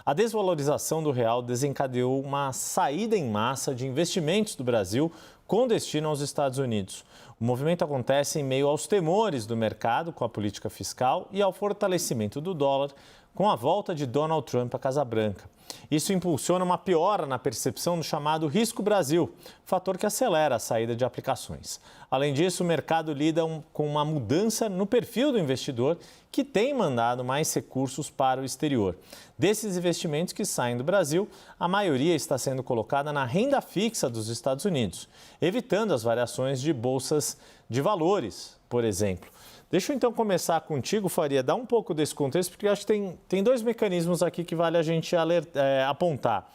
A desvalorização do real desencadeou uma saída em massa de investimentos do Brasil com destino aos Estados Unidos. O movimento acontece em meio aos temores do mercado com a política fiscal e ao fortalecimento do dólar com a volta de Donald Trump à Casa Branca. Isso impulsiona uma piora na percepção do chamado risco Brasil, fator que acelera a saída de aplicações. Além disso, o mercado lida com uma mudança no perfil do investidor, que tem mandado mais recursos para o exterior. Desses investimentos que saem do Brasil, a maioria está sendo colocada na renda fixa dos Estados Unidos, evitando as variações de bolsas de valores, por exemplo. Deixa eu então começar contigo, Faria, dar um pouco desse contexto, porque eu acho que tem dois mecanismos aqui que vale a gente apontar.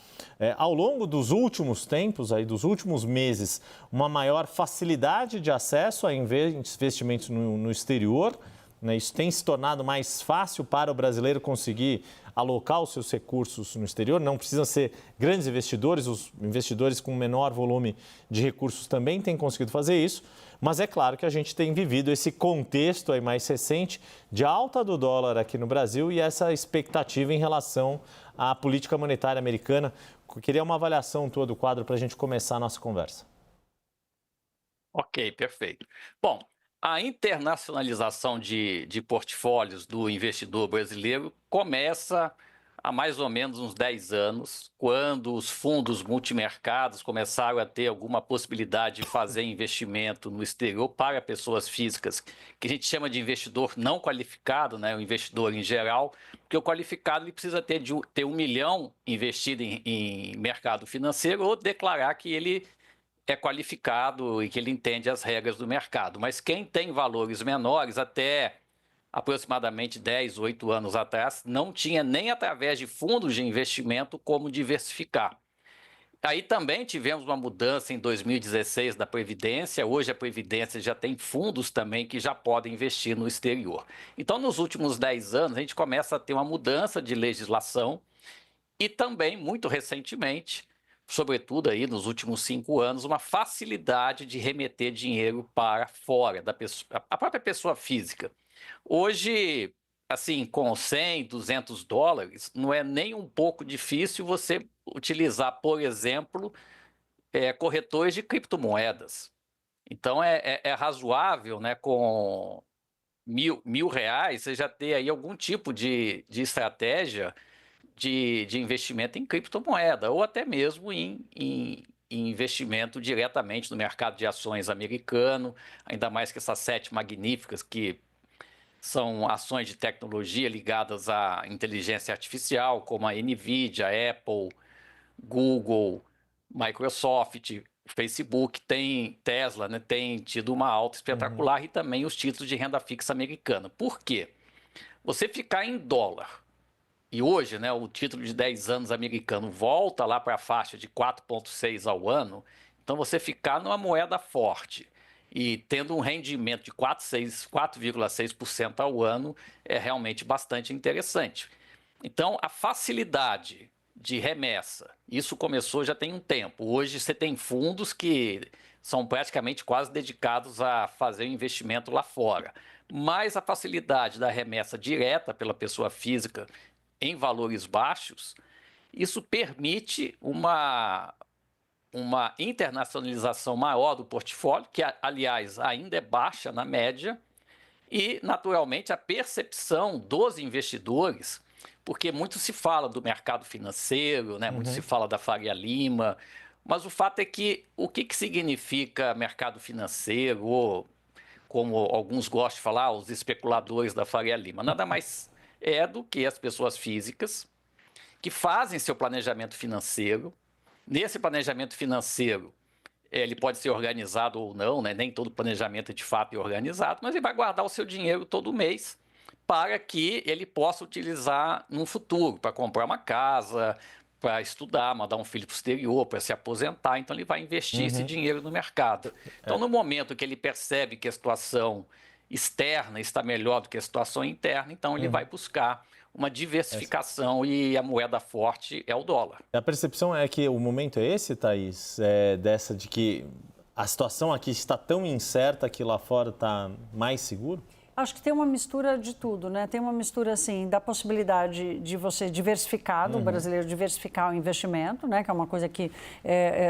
Ao longo dos últimos tempos, dos últimos meses, uma maior facilidade de acesso a investimentos no exterior, né? Isso tem se tornado mais fácil para o brasileiro conseguir alocar os seus recursos no exterior. Não precisam ser grandes investidores, os investidores com menor volume de recursos também têm conseguido fazer isso. Mas é claro que a gente tem vivido esse contexto aí mais recente de alta do dólar aqui no Brasil e essa expectativa em relação à política monetária americana. Eu queria uma avaliação tua do quadro para a gente começar a nossa conversa. Ok, perfeito. Bom, a internacionalização de portfólios do investidor brasileiro começa há mais ou menos uns 10 anos, quando os fundos multimercados começaram a ter alguma possibilidade de fazer investimento no exterior para pessoas físicas, que a gente chama de investidor não qualificado, né, o investidor em geral, porque o qualificado ele precisa ter 1 milhão investido em mercado financeiro ou declarar que ele é qualificado e que ele entende as regras do mercado. Mas quem tem valores menores, até aproximadamente 10, 8 anos atrás, não tinha nem através de fundos de investimento como diversificar. Aí também tivemos uma mudança em 2016 da Previdência. Hoje a Previdência já tem fundos também que já podem investir no exterior. Então, nos últimos 10 anos, a gente começa a ter uma mudança de legislação e também, muito recentemente, sobretudo aí nos últimos 5 anos, uma facilidade de remeter dinheiro para fora da pessoa, a própria pessoa física. Hoje, assim, com 100, 200 dólares, não é nem um pouco difícil você utilizar, por exemplo, corretores de criptomoedas. Então, é razoável, né, com mil reais, você já ter aí algum tipo de estratégia de investimento em criptomoeda, ou até mesmo em investimento diretamente no mercado de ações americano, ainda mais que essas 7 magníficas que são ações de tecnologia ligadas à inteligência artificial, como a Nvidia, Apple, Google, Microsoft, Facebook, tem Tesla, né, tem tido uma alta espetacular e também os títulos de renda fixa americana. Por quê? Você ficar em dólar, e hoje, né, o título de 10 anos americano volta lá para a faixa de 4,6 ao ano, então você ficar numa moeda forte e tendo um rendimento de 4,6% ao ano é realmente bastante interessante. Então, a facilidade de remessa, isso começou já tem um tempo. Hoje você tem fundos que são praticamente quase dedicados a fazer o investimento lá fora. Mas a facilidade da remessa direta pela pessoa física em valores baixos, isso permite uma internacionalização maior do portfólio, que, aliás, ainda é baixa na média, e, naturalmente, a percepção dos investidores, porque muito se fala do mercado financeiro, né? Muito se fala da Faria Lima, mas o fato é que o que significa mercado financeiro, ou como alguns gostam de falar, os especuladores da Faria Lima, nada mais é do que as pessoas físicas que fazem seu planejamento financeiro. Nesse planejamento financeiro, ele pode ser organizado ou não, né? Nem todo planejamento é de fato organizado, mas ele vai guardar o seu dinheiro todo mês para que ele possa utilizar no futuro, para comprar uma casa, para estudar, mandar um filho para o exterior, para se aposentar. Então, ele vai investir esse dinheiro no mercado. Então, no momento que ele percebe que a situação externa está melhor do que a situação interna, então ele vai buscar uma diversificação e a moeda forte é o dólar. A percepção é que o momento é esse, Thaís, dessa de que a situação aqui está tão incerta que lá fora está mais seguro? Acho que tem uma mistura de tudo, né? Tem uma mistura, assim, da possibilidade de você diversificar, do brasileiro diversificar o investimento, né? Que é uma coisa que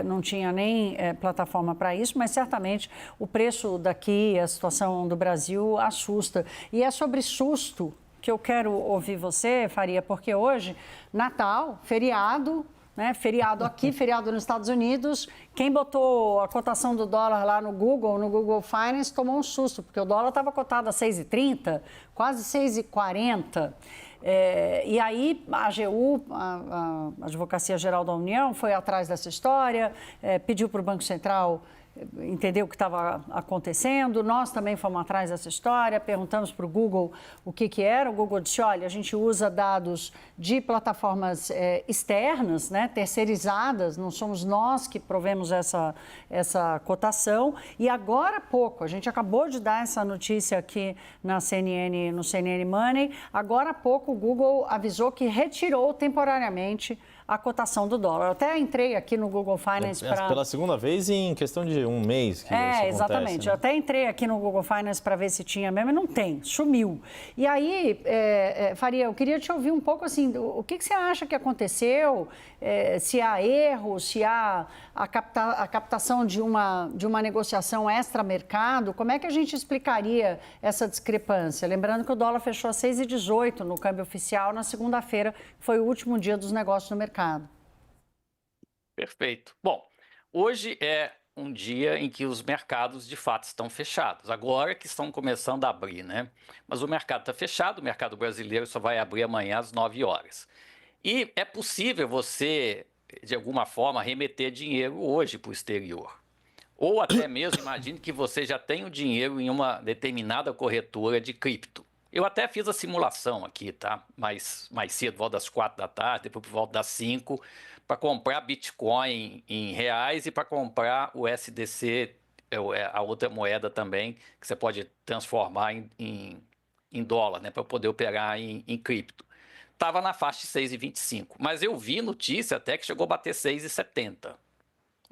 não tinha nem plataforma para isso, mas certamente o preço daqui, a situação do Brasil assusta. E é sobre susto que eu quero ouvir você, Faria, porque hoje, Natal, feriado, né? Feriado aqui, feriado nos Estados Unidos. Quem botou a cotação do dólar lá no Google Finance, tomou um susto, porque o dólar estava cotado a 6,30, quase 6,40. E aí a AGU, a Advocacia Geral da União, foi atrás dessa história, pediu para o Banco Central entender o que estava acontecendo. Nós também fomos atrás dessa história, perguntamos para o Google o que era. O Google disse, olha, a gente usa dados de plataformas externas, né, terceirizadas, não somos nós que provemos essa cotação. E agora há pouco, a gente acabou de dar essa notícia aqui na CNN, no CNN Money, agora há pouco o Google avisou que retirou temporariamente a cotação do dólar. Eu até entrei aqui no Google Finance para... Pela segunda vez em questão de um mês que isso acontece, exatamente. Né? Eu até entrei aqui no Google Finance para ver se tinha mesmo, e não tem, sumiu. E aí, Faria, eu queria te ouvir um pouco assim, o que você acha que aconteceu, se há erro, se há a captação de uma negociação extra-mercado, como é que a gente explicaria essa discrepância? Lembrando que o dólar fechou a 6,18 no câmbio oficial na segunda-feira, que foi o último dia dos negócios no mercado. Perfeito. Bom, hoje é um dia em que os mercados de fato estão fechados. Agora que estão começando a abrir, né? Mas o mercado está fechado, o mercado brasileiro só vai abrir amanhã às 9 horas. E é possível você, de alguma forma, remeter dinheiro hoje para o exterior. Ou até mesmo, imagine que você já tem o dinheiro em uma determinada corretora de cripto. Eu até fiz a simulação aqui, tá? Mais cedo, por volta das 4 da tarde, depois por volta das 5, para comprar Bitcoin em reais e para comprar o SDC, a outra moeda também, que você pode transformar em dólar, né? Para poder operar em cripto. Estava na faixa de 6,25, mas eu vi notícia até que chegou a bater 6,70.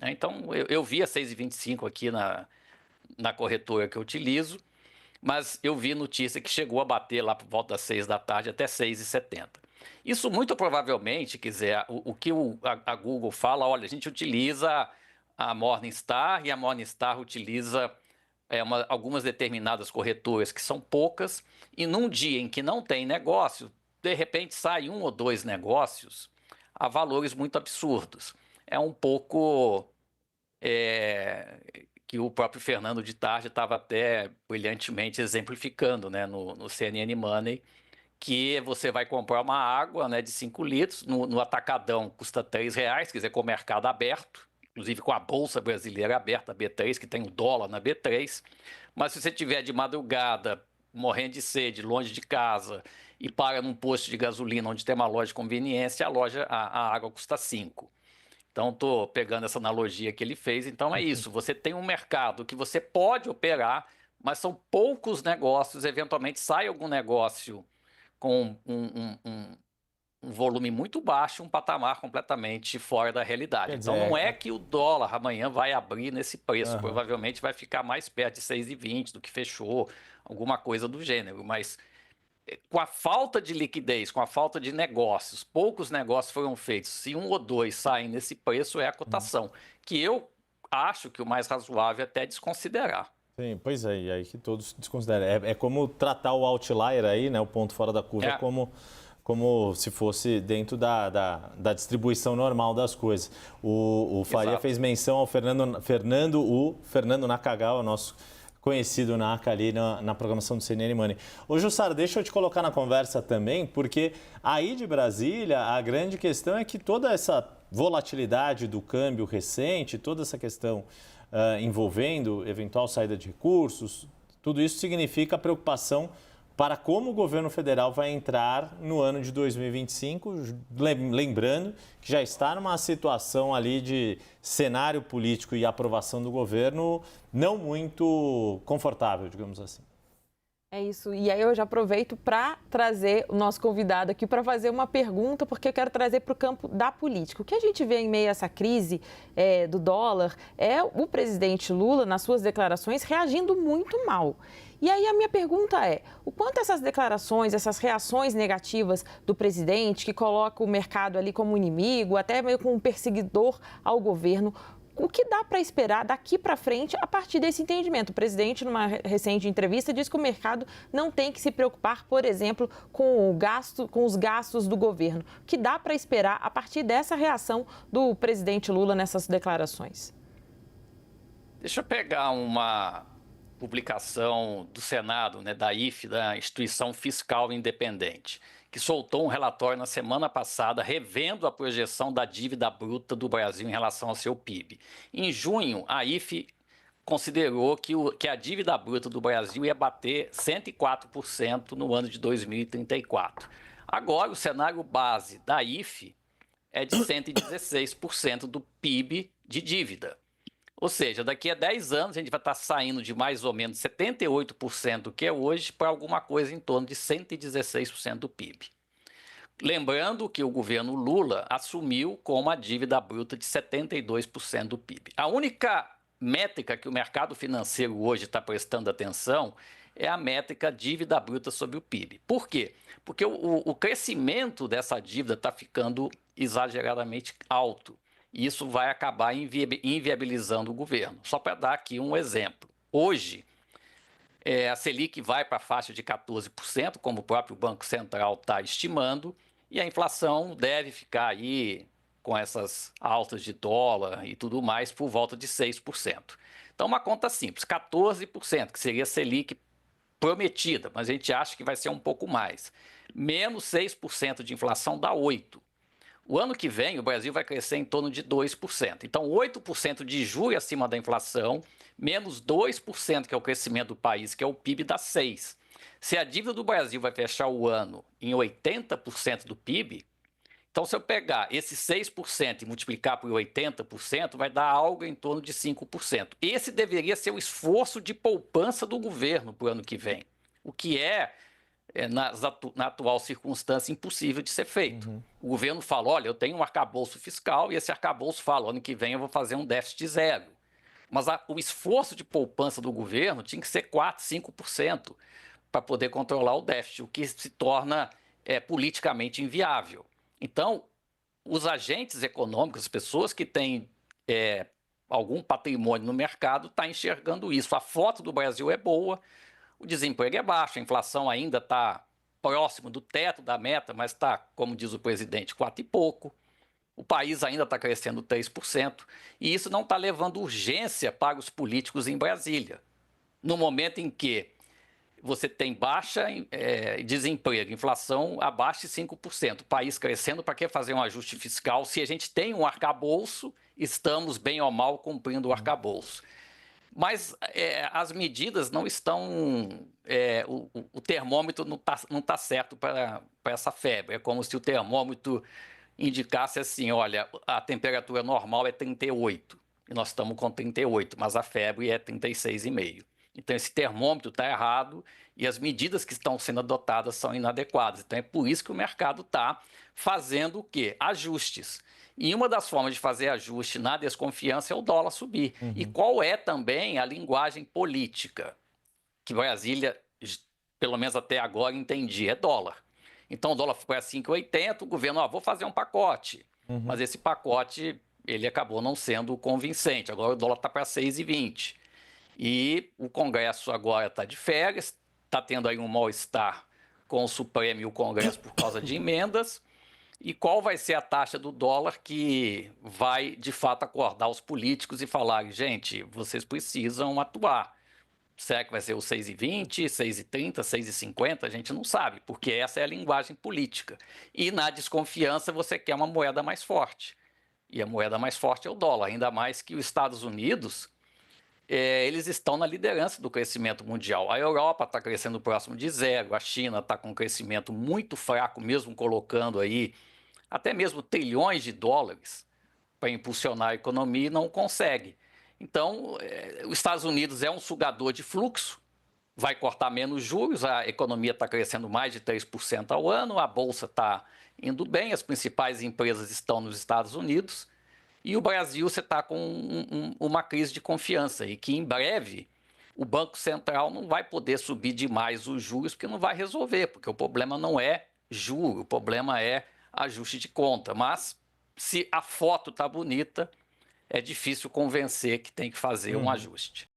Então, eu vi a 6,25 aqui na corretora que eu utilizo, mas eu vi notícia que chegou a bater lá por volta das 6 da tarde até 6,70. Isso muito provavelmente, quer dizer, o que a Google fala, olha, a gente utiliza a Morningstar e a Morningstar utiliza algumas determinadas corretoras que são poucas, e num dia em que não tem negócio, de repente sai um ou dois negócios a valores muito absurdos. É um pouco... que o próprio Fernando de Tarde estava até brilhantemente exemplificando, né, no CNN Money, que você vai comprar uma água, né, de 5 litros, no atacadão custa R$3, quer dizer, com o mercado aberto, inclusive com a Bolsa Brasileira aberta, a B3, que tem o dólar na B3, mas se você tiver de madrugada, morrendo de sede, longe de casa, e para num posto de gasolina onde tem uma loja de conveniência, a água custa 5. Então, estou pegando essa analogia que ele fez. Então, é isso. Você tem um mercado que você pode operar, mas são poucos negócios. Eventualmente, sai algum negócio com um volume muito baixo, um patamar completamente fora da realidade. Então, não é que o dólar amanhã vai abrir nesse preço. Provavelmente vai ficar mais perto de 6,20 do que fechou, alguma coisa do gênero. Mas... com a falta de liquidez, com a falta de negócios, poucos negócios foram feitos. Se um ou dois saem nesse preço, é a cotação, que eu acho que o mais razoável é até desconsiderar. Sim, pois é, e aí que todos desconsideram. É como tratar o outlier aí, né, o ponto fora da curva, como se fosse dentro da distribuição normal das coisas. O Faria fez menção ao Fernando Nakagawa, nosso conhecido na ACA ali na programação do CNN Money. Ô Jussara, deixa eu te colocar na conversa também, porque aí de Brasília, a grande questão é que toda essa volatilidade do câmbio recente, toda essa questão envolvendo eventual saída de recursos, tudo isso significa preocupação para como o governo federal vai entrar no ano de 2025, lembrando que já está numa situação ali de cenário político e aprovação do governo não muito confortável, digamos assim. É isso. E aí eu já aproveito para trazer o nosso convidado aqui para fazer uma pergunta, porque eu quero trazer para o campo da política. O que a gente vê em meio a essa crise do dólar é o presidente Lula, nas suas declarações, reagindo muito mal. E aí a minha pergunta é, o quanto essas declarações, essas reações negativas do presidente, que coloca o mercado ali como inimigo, até meio como um perseguidor ao governo, o que dá para esperar daqui para frente a partir desse entendimento? O presidente, numa recente entrevista, disse que o mercado não tem que se preocupar, por exemplo, com os gastos do governo. O que dá para esperar a partir dessa reação do presidente Lula nessas declarações? Deixa eu pegar uma publicação do Senado, né, da IFE, da Instituição Fiscal Independente, que soltou um relatório na semana passada revendo a projeção da dívida bruta do Brasil em relação ao seu PIB. Em junho, a IFE considerou que a dívida bruta do Brasil ia bater 104% no ano de 2034. Agora, o cenário base da IFE é de 116% do PIB de dívida. Ou seja, daqui a 10 anos a gente vai estar saindo de mais ou menos 78% do que é hoje para alguma coisa em torno de 116% do PIB. Lembrando que o governo Lula assumiu com uma dívida bruta de 72% do PIB. A única métrica que o mercado financeiro hoje está prestando atenção é a métrica dívida bruta sobre o PIB. Por quê? Porque o crescimento dessa dívida está ficando exageradamente alto. E isso vai acabar inviabilizando o governo. Só para dar aqui um exemplo. Hoje, a Selic vai para a faixa de 14%, como o próprio Banco Central está estimando, e a inflação deve ficar aí, com essas altas de dólar e tudo mais, por volta de 6%. Então, uma conta simples, 14%, que seria a Selic prometida, mas a gente acha que vai ser um pouco mais. Menos 6% de inflação dá 8%. O ano que vem, o Brasil vai crescer em torno de 2%. Então, 8% de juros acima da inflação, menos 2%, que é o crescimento do país, que é o PIB, dá 6%. Se a dívida do Brasil vai fechar o ano em 80% do PIB, então, se eu pegar esse 6% e multiplicar por 80%, vai dar algo em torno de 5%. Esse deveria ser o esforço de poupança do governo para o ano que vem, o que na atual circunstância, impossível de ser feito. O governo fala, olha, eu tenho um arcabouço fiscal e esse arcabouço fala, ano que vem eu vou fazer um déficit zero. Mas o esforço de poupança do governo tinha que ser 4%, 5% para poder controlar o déficit, o que se torna politicamente inviável. Então, os agentes econômicos, as pessoas que têm algum patrimônio no mercado, estão enxergando isso. A foto do Brasil é boa, o desemprego é baixo, a inflação ainda está próximo do teto da meta, mas está, como diz o presidente, 4 e pouco. O país ainda está crescendo 3%, e isso não está levando urgência para os políticos em Brasília. No momento em que você tem baixa desemprego, inflação abaixo de 5%, o país crescendo, para que fazer um ajuste fiscal? Se a gente tem um arcabouço, estamos bem ou mal cumprindo o arcabouço. Mas as medidas não estão... o termômetro não tá certo para essa febre. É como se o termômetro indicasse assim, olha, a temperatura normal é 38, e nós estamos com 38, mas a febre é 36,5. Então, esse termômetro está errado e as medidas que estão sendo adotadas são inadequadas. Então, é por isso que o mercado está fazendo o quê? Ajustes. E uma das formas de fazer ajuste na desconfiança é o dólar subir. E qual é também a linguagem política que Brasília, pelo menos até agora, entendia? É dólar. Então, o dólar foi a 5,80, o governo, vou fazer um pacote. Mas esse pacote, ele acabou não sendo convincente. Agora o dólar está para 6,20. E o Congresso agora está de férias, está tendo aí um mal-estar com o Supremo e o Congresso por causa de emendas. E qual vai ser a taxa do dólar que vai, de fato, acordar os políticos e falar, gente, vocês precisam atuar? Será que vai ser o 6,20, 6,30, 6,50? A gente não sabe, porque essa é a linguagem política. E na desconfiança você quer uma moeda mais forte. E a moeda mais forte é o dólar, ainda mais que os Estados Unidos, eles estão na liderança do crescimento mundial. A Europa está crescendo próximo de zero, a China está com um crescimento muito fraco, mesmo colocando aí até mesmo trilhões de dólares para impulsionar a economia e não consegue. Então, os Estados Unidos é um sugador de fluxo, vai cortar menos juros, a economia está crescendo mais de 3% ao ano, a Bolsa está indo bem, as principais empresas estão nos Estados Unidos, e o Brasil, você está com uma crise de confiança, e que em breve o Banco Central não vai poder subir demais os juros, porque não vai resolver, porque o problema não é juro, o problema é ajuste de conta. Mas, se a foto está bonita, é difícil convencer que tem que fazer um ajuste.